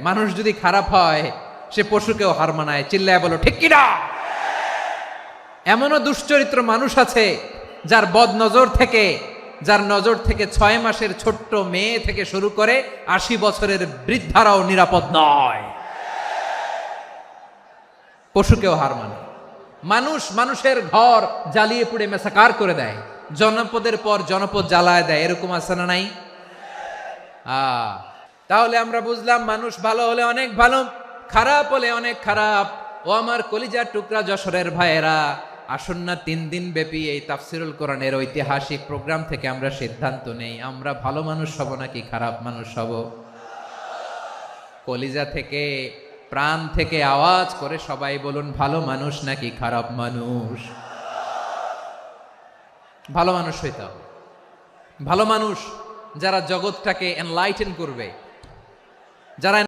মানুষ যদি খারাপ হয় সে পশুকেও হার মানায়। চিল্লায় বলো ঠিক কিনা? এমনও দুশ্চরিত্র মানুষ আছে যার যার নজর থেকে 6 মাসের ছোট্ট মেয়ে থেকে শুরু করে 80 বছরের বৃদ্ধারাও নিরাপদ নয়। পশুকেও হার মানে। মানুষের ঘর জ্বালিয়ে পুড়ে মেসাকার করে দেয়, জনপদের পর জনপদ জ্বালায় দেয়, এরকম আছে না নাই? তাহলে আমরা বুঝলাম মানুষ ভালো হলে অনেক ভালো, খারাপ হলে অনেক খারাপ। ও আমার কলিজার টুকরা যশোরের ভাইয়েরা, আসুন না 3 দিন ব্যাপী এই তাফসিরুল কোরআনের ঐতিহাসিক প্রোগ্রাম থেকে আমরা সিদ্ধান্ত নেই, আমরা ভালো মানুষ হব নাকি খারাপ মানুষ হব। কলিজা থেকে, প্রাণ থেকে আওয়াজ করে সবাই বলুন, ভালো মানুষ নাকি খারাপ মানুষ? ভালো মানুষ হইতে হবে। ভালো মানুষ যারা জগৎটাকে এনলাইটেন করবে, যারা